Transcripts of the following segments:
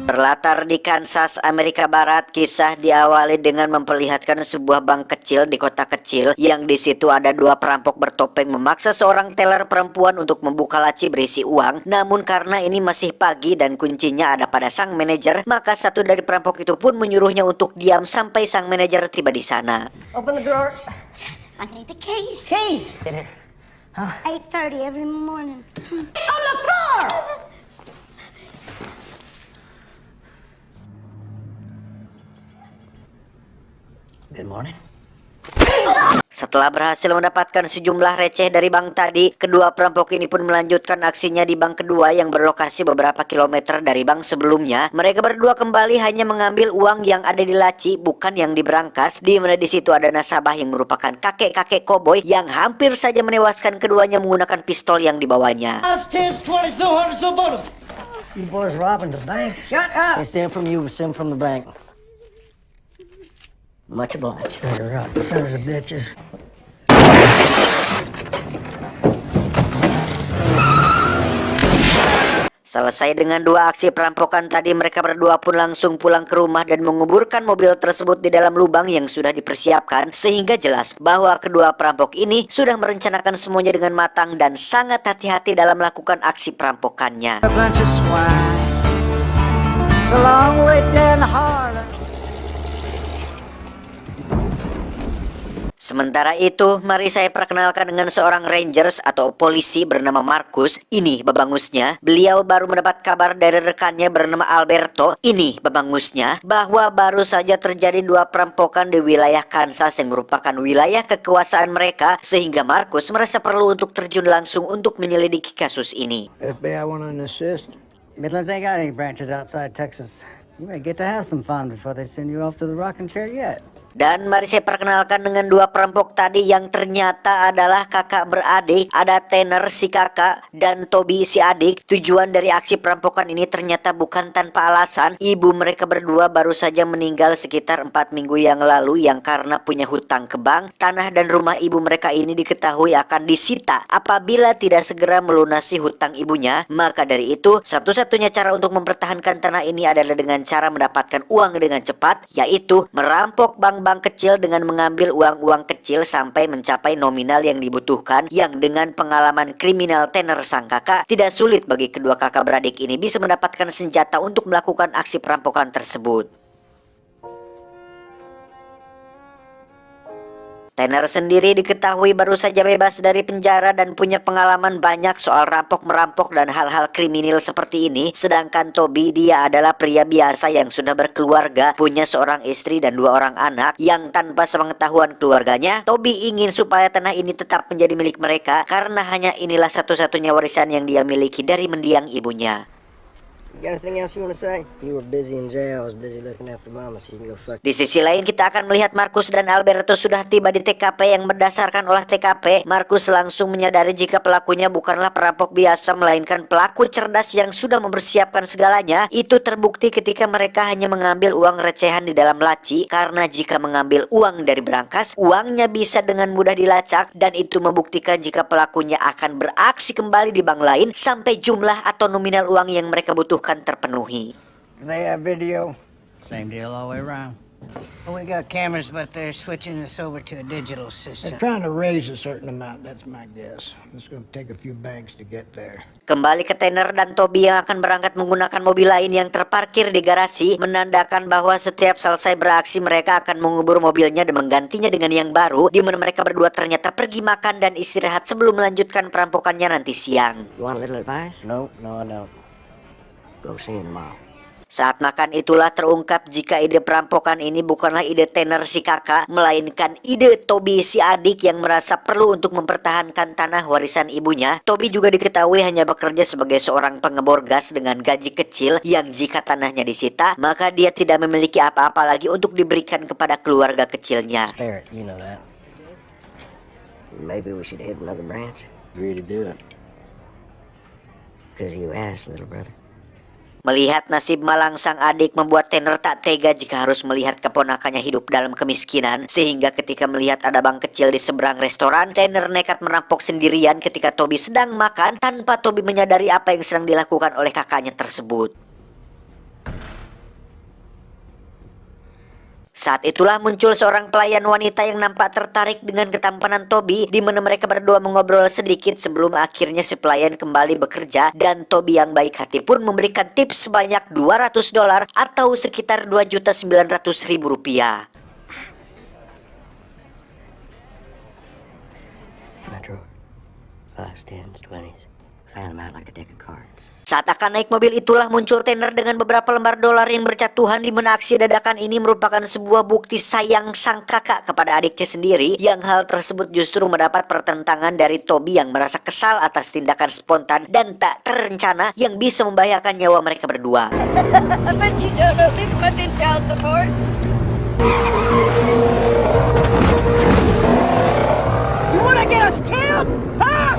Berlatar di Kansas, Amerika Barat, kisah diawali dengan memperlihatkan sebuah bank kecil di kota kecil yang di situ ada dua perampok bertopeng memaksa seorang teller perempuan untuk membuka laci berisi uang. Namun karena ini masih pagi dan kuncinya ada pada sang manajer, maka satu dari perampok itu pun menyuruhnya untuk diam sampai sang manajer tiba di sana. Open the drawer. I need the keys. Keys. Get here. 8:30 every morning. On the floor. Good morning. Setelah berhasil mendapatkan sejumlah receh dari bank tadi, kedua perampok ini pun melanjutkan aksinya di bank kedua yang berlokasi beberapa kilometer dari bank sebelumnya. Mereka berdua kembali hanya mengambil uang yang ada di laci, bukan yang di berangkas, di mana di situ ada nasabah yang merupakan kakek-kakek koboi yang hampir saja menewaskan keduanya menggunakan pistol yang dibawanya. Tens, 20s, no hundreds, no bonus. You boys robbing the bank? Shut up! They steal from you, we steal from the bank. Much obliged. Shut her up, sons of bitches. Selesai dengan dua aksi perampokan tadi, mereka berdua pun langsung pulang ke rumah dan menguburkan mobil tersebut di dalam lubang yang sudah dipersiapkan, sehingga jelas bahwa kedua perampok ini sudah merencanakan semuanya dengan matang dan sangat hati-hati dalam melakukan aksi perampokannya. Sementara itu, mari saya perkenalkan dengan seorang Rangers atau polisi bernama Marcus. Ini babangusnya. Beliau baru mendapat kabar dari rekannya bernama Alberto. Ini babangusnya bahwa baru saja terjadi dua perampokan di wilayah Kansas yang merupakan wilayah kekuasaan mereka, sehingga Marcus merasa perlu untuk terjun langsung untuk menyelidiki kasus ini. FBI want to assist. Midlands ain't got any branches outside Texas. You may get to have some fun before they send you off to the rocking chair yet. Dan mari saya perkenalkan dengan dua perampok tadi yang ternyata adalah kakak beradik. Ada Tanner si kakak dan Toby si adik. Tujuan dari aksi perampokan ini ternyata bukan tanpa alasan. Ibu mereka berdua baru saja meninggal sekitar 4 minggu yang lalu yang karena punya hutang ke bank. Tanah dan rumah ibu mereka ini diketahui akan disita apabila tidak segera melunasi hutang ibunya. Maka dari itu, satu-satunya cara untuk mempertahankan tanah ini adalah dengan cara mendapatkan uang dengan cepat, yaitu merampok bank kecil dengan mengambil uang-uang kecil sampai mencapai nominal yang dibutuhkan, yang dengan pengalaman kriminal Tanner sang kakak, tidak sulit bagi kedua kakak beradik ini bisa mendapatkan senjata untuk melakukan aksi perampokan tersebut. Tanner sendiri diketahui baru saja bebas dari penjara dan punya pengalaman banyak soal rampok-merampok dan hal-hal kriminal seperti ini. Sedangkan Toby, dia adalah pria biasa yang sudah berkeluarga, punya seorang istri dan 2 orang anak yang tanpa sepengetahuan keluarganya, Toby ingin supaya tanah ini tetap menjadi milik mereka karena hanya inilah satu-satunya warisan yang dia miliki dari mendiang ibunya. You got anything else you want to say? You were busy in jail. I was busy looking after mama, so you can go fuck. Di sisi lain kita akan melihat Marcus dan Alberto sudah tiba di TKP yang berdasarkan olah TKP. Marcus langsung menyadari jika pelakunya bukanlah perampok biasa, melainkan pelaku cerdas yang sudah mempersiapkan segalanya. Itu terbukti ketika mereka hanya mengambil uang recehan di dalam laci, karena jika mengambil uang dari berangkas, uangnya bisa dengan mudah dilacak, dan itu membuktikan jika pelakunya akan beraksi kembali di bank lain sampai jumlah atau nominal uang yang mereka butuhkan terpenuhi. They have video. Same deal all the way around. Well, we got cameras, but they're switching us over to a digital They're system. trying to raise a certain amount. That's my guess. It's going to take a few banks to get there. Kembali ke Tanner dan Toby yang akan berangkat menggunakan mobil lain yang terparkir di garasi, menandakan bahwa setiap selesai beraksi mereka akan mengubur mobilnya dan menggantinya dengan yang baru, di mana mereka berdua ternyata pergi makan dan istirahat sebelum melanjutkan perampokannya nanti siang. You want a little advice? No, I don't. Go see him tomorrow. Saat makan itulah terungkap jika ide perampokan ini bukanlah ide Tanner si kakak, melainkan ide Toby si adik yang merasa perlu untuk mempertahankan tanah warisan ibunya. Toby juga diketahui hanya bekerja sebagai seorang pengebor gas dengan gaji kecil, yang jika tanahnya disita, maka dia tidak memiliki apa-apa lagi untuk diberikan kepada keluarga kecilnya. Spare it, you know that. Maybe we should hit another branch. Agree to do it. Because you asked, little brother. Melihat nasib malang sang adik membuat Tanner tak tega jika harus melihat keponakannya hidup dalam kemiskinan, sehingga ketika melihat ada bank kecil di seberang restoran, Tanner nekat merampok sendirian ketika Toby sedang makan tanpa Toby menyadari apa yang sedang dilakukan oleh kakaknya tersebut. Saat itulah muncul seorang pelayan wanita yang nampak tertarik dengan ketampanan Toby, di mana mereka berdua mengobrol sedikit sebelum akhirnya si pelayan kembali bekerja, dan Toby yang baik hati pun memberikan tips sebanyak $200 atau sekitar Rp2.900.000. My drawer. 5s, 10s, 20s. Found them out like a deck of cards. Saat akan naik mobil itulah muncul Tanner dengan beberapa lembar dolar yang berjatuhan, di mana aksi dadakan ini merupakan sebuah bukti sayang sang kakak kepada adiknya sendiri, yang hal tersebut justru mendapat pertentangan dari Toby yang merasa kesal atas tindakan spontan dan tak terencana yang bisa membahayakan nyawa mereka berdua. But you don't know this much in child support. You wanna get us killed? Huh?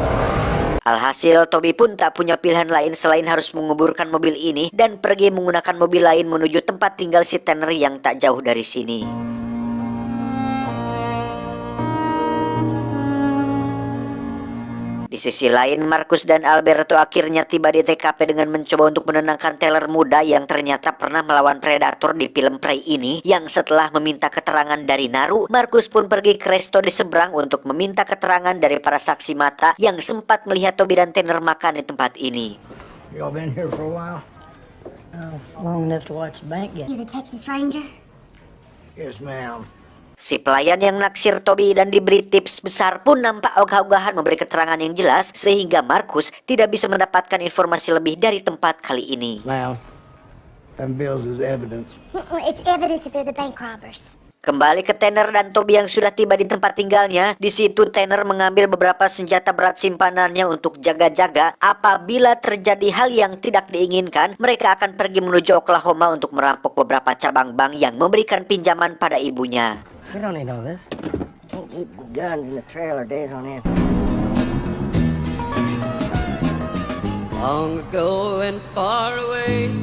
Alhasil Toby pun tak punya pilihan lain selain harus menguburkan mobil ini dan pergi menggunakan mobil lain menuju tempat tinggal si Tanner yang tak jauh dari sini. Di sisi lain, Marcus dan Alberto akhirnya tiba di TKP dengan mencoba untuk menenangkan Taylor muda yang ternyata pernah melawan predator di film Prey ini, yang setelah meminta keterangan dari Naru, Marcus pun pergi ke resto di seberang untuk meminta keterangan dari para saksi mata yang sempat melihat Toby dan Tanner makan di tempat ini. Y'all been here for a while? Long enough to watch the bank get. You the Texas Ranger? Yes, ma'am. Si pelayan yang naksir Toby dan diberi tips besar pun nampak ogah-ogahan memberi keterangan yang jelas, sehingga Marcus tidak bisa mendapatkan informasi lebih dari tempat kali ini. Ma'am, them bills is evidence. It's evidence that they're the bank robbers. Kembali ke Tanner dan Toby yang sudah tiba di tempat tinggalnya. Di situ Tanner mengambil beberapa senjata berat simpanannya untuk jaga-jaga. Apabila terjadi hal yang tidak diinginkan, mereka akan pergi menuju Oklahoma untuk merampok beberapa cabang bank yang memberikan pinjaman pada ibunya. We don't need all this. Can't keep guns in the trailer days on end. Long ago and far away.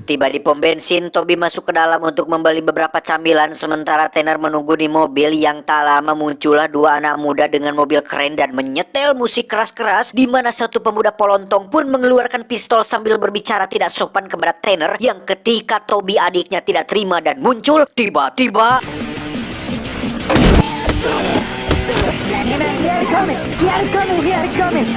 Tiba di pom bensin, Toby masuk ke dalam untuk membeli beberapa camilan, sementara Tanner menunggu di mobil. Yang tak lama muncullah dua anak muda dengan mobil keren dan menyetel musik keras-keras, di mana satu pemuda polontong pun mengeluarkan pistol sambil berbicara tidak sopan kepada Tanner, yang ketika Toby adiknya tidak terima dan muncul, tiba-tiba He had it coming! He had it coming! He had it coming!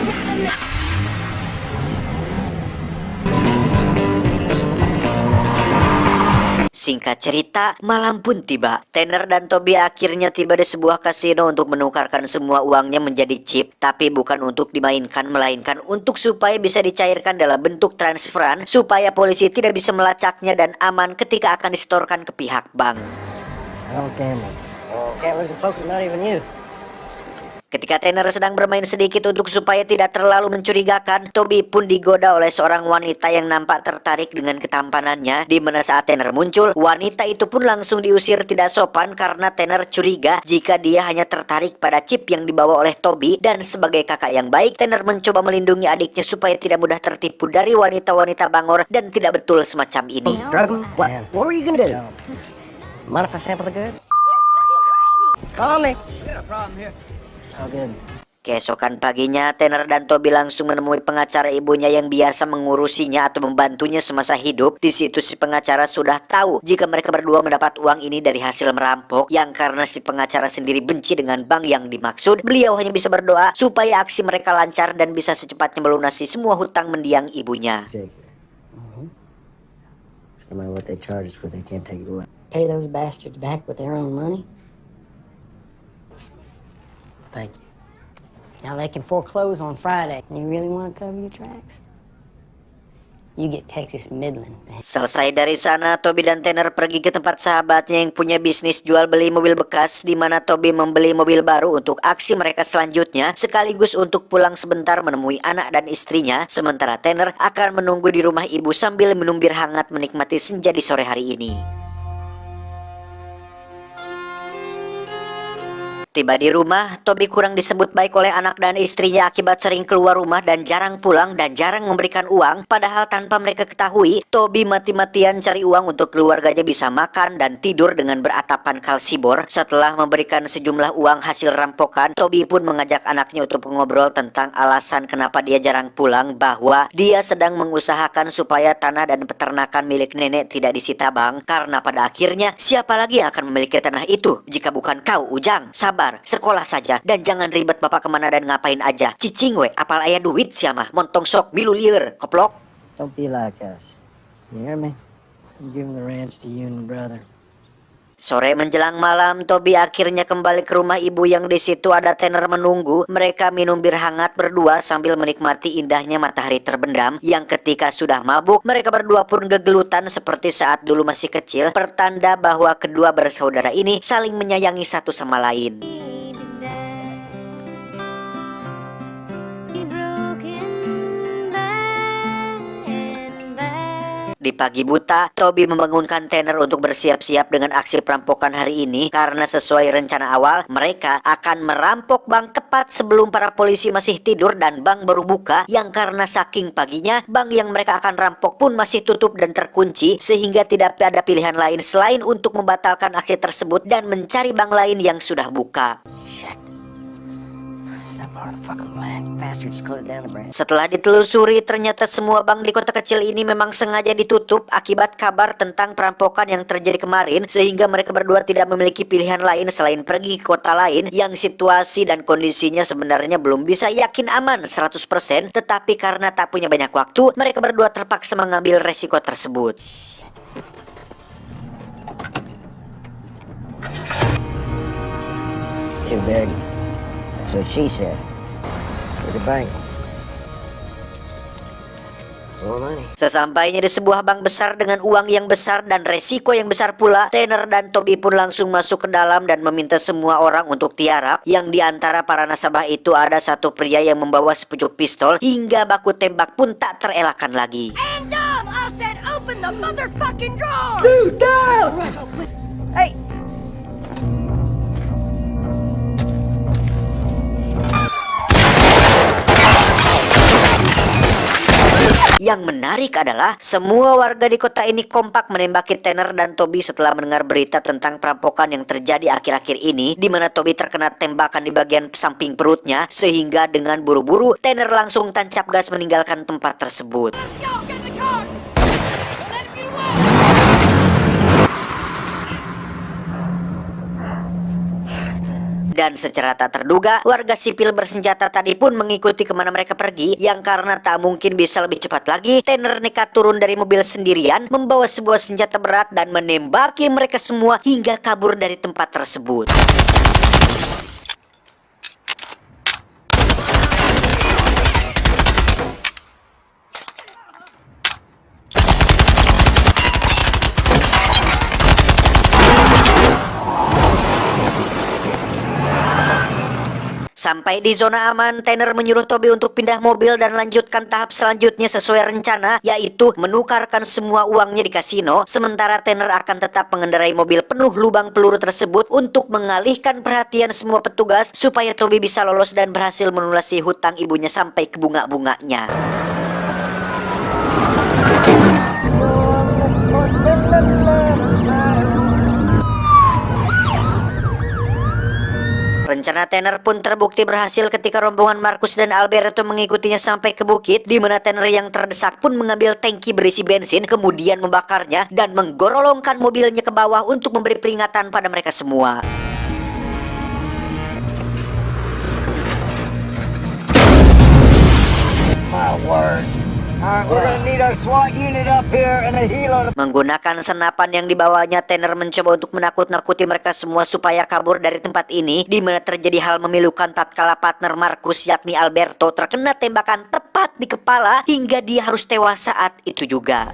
Singkat cerita, malam pun tiba. Tanner dan Toby akhirnya tiba di sebuah kasino untuk menukarkan semua uangnya menjadi chip, tapi bukan untuk dimainkan, melainkan untuk supaya bisa dicairkan dalam bentuk transferan, supaya polisi tidak bisa melacaknya dan aman ketika akan disetorkan ke pihak bank. I don't gamble. Can't lose a poker, not even you. Ketika Tanner sedang bermain sedikit untuk supaya tidak terlalu mencurigakan, Toby pun digoda oleh seorang wanita yang nampak tertarik dengan ketampanannya, di mana saat Tanner muncul, wanita itu pun langsung diusir tidak sopan karena Tanner curiga jika dia hanya tertarik pada chip yang dibawa oleh Toby, dan sebagai kakak yang baik, Tanner mencoba melindungi adiknya supaya tidak mudah tertipu dari wanita-wanita bangor dan tidak betul semacam ini. Drug 'em? What were you gonna do? Mind if I sample the goods? Call me. It's all good. Keesokan paginya, Tanner dan Toby langsung menemui pengacara ibunya yang biasa mengurusinya atau membantunya semasa hidup. Di situ si pengacara sudah tahu jika mereka berdua mendapat uang ini dari hasil merampok, yang karena si pengacara sendiri benci dengan bank yang dimaksud, beliau hanya bisa berdoa supaya aksi mereka lancar dan bisa secepatnya melunasi semua hutang mendiang ibunya. No matter what they charge us with, they can't take it away. Pay those bastards back with their own money. Thank you. Now they can foreclose on Friday. You really want to cover your tracks? You get Texas Midland. Selesai dari sana, Toby dan Tanner pergi ke tempat sahabatnya yang punya bisnis jual beli mobil bekas, di mana Toby membeli mobil baru untuk aksi mereka selanjutnya, sekaligus untuk pulang sebentar menemui anak dan istrinya, sementara Tanner akan menunggu di rumah ibu sambil minum bir hangat menikmati senja di sore hari ini. Tiba di rumah, Toby kurang disebut baik oleh anak dan istrinya akibat sering keluar rumah dan jarang pulang dan jarang memberikan uang. Padahal tanpa mereka ketahui, Toby mati-matian cari uang untuk keluarganya bisa makan dan tidur dengan beratapan kalsibor. Setelah memberikan sejumlah uang hasil rampokan, Toby pun mengajak anaknya untuk mengobrol tentang alasan kenapa dia jarang pulang, bahwa dia sedang mengusahakan supaya tanah dan peternakan milik nenek tidak disita bank, karena pada akhirnya siapa lagi yang akan memiliki tanah itu jika bukan kau, Ujang? Sabar, sekolah saja dan jangan ribet bapak kemana dan ngapain aja. Cicing we, apal aya duit siamah, montong sok milu lieur, koplok. Don't be like us. You hear me? I'm giving the ranch to you and your brother. Sore menjelang malam, Toby akhirnya kembali ke rumah ibu yang di situ ada Tanner menunggu. Mereka minum bir hangat berdua sambil menikmati indahnya matahari terbenam, yang ketika sudah mabuk, mereka berdua pun gegelutan seperti saat dulu masih kecil, pertanda bahwa kedua bersaudara ini saling menyayangi satu sama lain. Di pagi buta, Toby membangunkan Tanner untuk bersiap-siap dengan aksi perampokan hari ini karena sesuai rencana awal, mereka akan merampok bank tepat sebelum para polisi masih tidur dan bank baru buka, yang karena saking paginya, bank yang mereka akan rampok pun masih tutup dan terkunci sehingga tidak ada pilihan lain selain untuk membatalkan aksi tersebut dan mencari bank lain yang sudah buka. Setelah ditelusuri, ternyata semua bank di kota kecil ini memang sengaja ditutup akibat kabar tentang perampokan yang terjadi kemarin, sehingga mereka berdua tidak memiliki pilihan lain selain pergi ke kota lain yang situasi dan kondisinya sebenarnya belum bisa yakin aman 100%, tetapi karena tak punya banyak waktu, mereka berdua terpaksa mengambil resiko tersebut. It's too big. That's what she said. To the bank. More money. Sesampainya di sebuah bank besar dengan uang yang besar dan resiko yang besar pula, Tanner dan Toby pun langsung masuk ke dalam dan meminta semua orang untuk tiarap. Yang di antara para nasabah itu ada satu pria yang membawa sepucuk pistol, hingga baku tembak pun tak terelakkan lagi. Hand up! I said open the motherfucking drawer! Dude, down! Hey! Yang menarik adalah semua warga di kota ini kompak menembaki Tanner dan Toby setelah mendengar berita tentang perampokan yang terjadi akhir-akhir ini, di mana Toby terkena tembakan di bagian samping perutnya, sehingga dengan buru-buru Tanner langsung tancap gas meninggalkan tempat tersebut. Dan secara tak terduga, warga sipil bersenjata tadi pun mengikuti kemana mereka pergi, yang karena tak mungkin bisa lebih cepat lagi, Tanner nekat turun dari mobil sendirian, membawa sebuah senjata berat dan menembaki mereka semua hingga kabur dari tempat tersebut. Sampai di zona aman, Tanner menyuruh Toby untuk pindah mobil dan lanjutkan tahap selanjutnya sesuai rencana, yaitu menukarkan semua uangnya di kasino, sementara Tanner akan tetap mengendarai mobil penuh lubang peluru tersebut untuk mengalihkan perhatian semua petugas supaya Toby bisa lolos dan berhasil melunasi hutang ibunya sampai ke bunga-bunganya. Rencana Tanner pun terbukti berhasil ketika rombongan Marcus dan Alberto mengikutinya sampai ke bukit, di mana Tanner yang terdesak pun mengambil tangki berisi bensin, kemudian membakarnya dan menggorolongkan mobilnya ke bawah untuk memberi peringatan pada mereka semua. My word. Alright, we're gonna need our SWAT unit up here and a helo. Menggunakan senapan yang dibawanya, Tanner mencoba untuk menakut-nakuti mereka semua supaya kabur dari tempat ini, di mana terjadi hal memilukan tatkala partner Marcus yakni Alberto terkena tembakan tepat di kepala hingga dia harus tewas saat itu juga.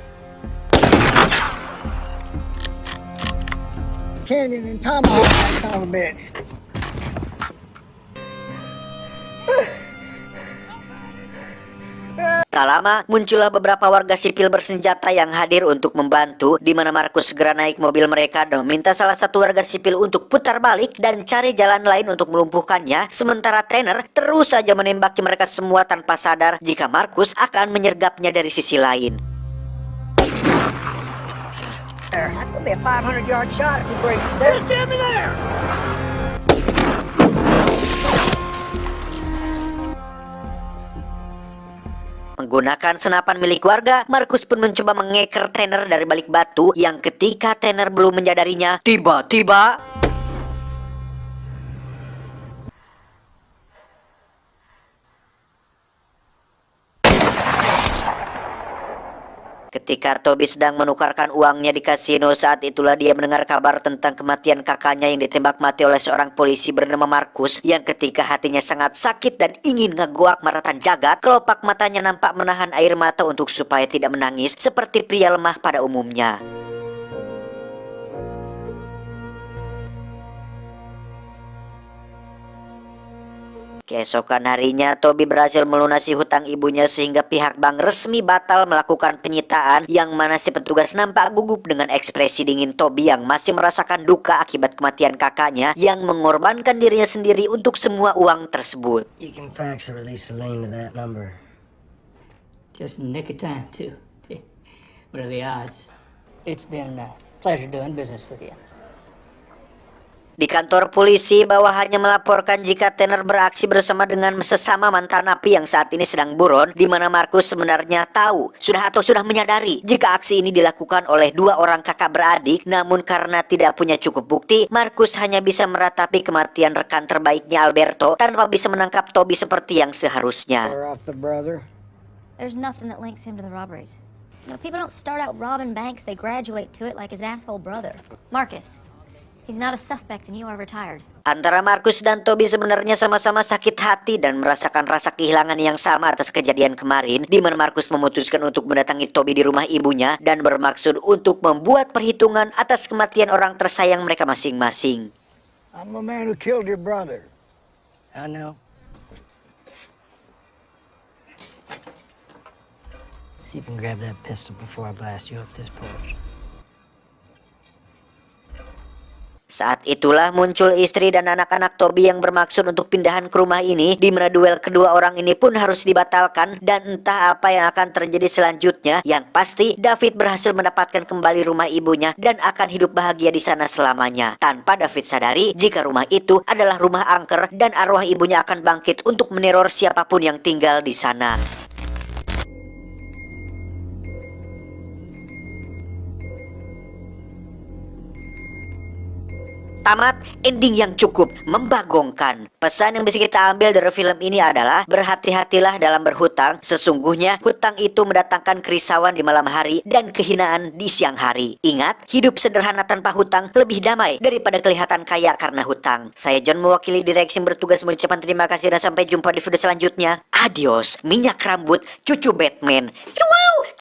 Canyon and tomahawk, that son of a bitch. Tak lama, muncullah beberapa warga sipil bersenjata yang hadir untuk membantu, di mana Markus segera naik mobil mereka dan meminta salah satu warga sipil untuk putar balik dan cari jalan lain untuk melumpuhkannya, sementara Tanner terus saja menembaki mereka semua tanpa sadar jika Markus akan menyergapnya dari sisi lain. That's gonna be a 500-yard shot if he's where you said. Just get me there! Menggunakan senapan milik warga, Markus pun mencoba mengeker Tanner dari balik batu yang ketika Tanner belum menyadarinya, tiba-tiba ketika Toby sedang menukarkan uangnya di kasino, saat itulah dia mendengar kabar tentang kematian kakaknya yang ditembak mati oleh seorang polisi bernama Markus, yang ketika hatinya sangat sakit dan ingin ngegoak maratan jagat, kelopak matanya nampak menahan air mata untuk supaya tidak menangis seperti pria lemah pada umumnya. Keesokan harinya, Toby berhasil melunasi hutang ibunya sehingga pihak bank resmi batal melakukan penyitaan, yang mana si petugas nampak gugup dengan ekspresi dingin Toby yang masih merasakan duka akibat kematian kakaknya yang mengorbankan dirinya sendiri untuk semua uang tersebut. You can fax a release of lien to that number. Just nick of time, too. What are the odds? It's been a pleasure doing business with you. Di kantor polisi, bawahannya melaporkan jika Tanner beraksi bersama dengan sesama mantan napi yang saat ini sedang buron, di mana Markus sebenarnya tahu sudah menyadari jika aksi ini dilakukan oleh dua orang kakak beradik, namun karena tidak punya cukup bukti, Markus hanya bisa meratapi kematian rekan terbaiknya Alberto tanpa bisa menangkap Toby seperti yang seharusnya. Off the brother. There's nothing that links him to the robberies. You know, people don't start out robbing banks, they graduate to it like his asshole brother. Marcus, he's not a suspect and you are retired. Antara Markus dan Toby sebenarnya sama-sama sakit hati dan merasakan rasa kehilangan yang sama atas kejadian kemarin, di mana Markus memutuskan untuk mendatangi Toby di rumah ibunya dan bermaksud untuk membuat perhitungan atas kematian orang tersayang mereka masing-masing. I'm the man who killed your brother. I know. See if you can grab that pistol before I blast you off this porch. Saat itulah muncul istri dan anak-anak Toby yang bermaksud untuk pindahan ke rumah ini, di mana duel kedua orang ini pun harus dibatalkan dan entah apa yang akan terjadi selanjutnya. Yang pasti David berhasil mendapatkan kembali rumah ibunya dan akan hidup bahagia di sana selamanya, tanpa David sadari jika rumah itu adalah rumah angker dan arwah ibunya akan bangkit untuk meneror siapapun yang tinggal di sana. Tamat, ending yang cukup membagongkan. Pesan yang bisa kita ambil dari film ini adalah berhati-hatilah dalam berhutang. Sesungguhnya hutang itu mendatangkan kerisauan di malam hari dan kehinaan di siang hari. Ingat, hidup sederhana tanpa hutang lebih damai daripada kelihatan kaya karena hutang. Saya John mewakili Direction bertugas mengucapkan terima kasih dan sampai jumpa di video selanjutnya. Adios, minyak rambut cucu Batman.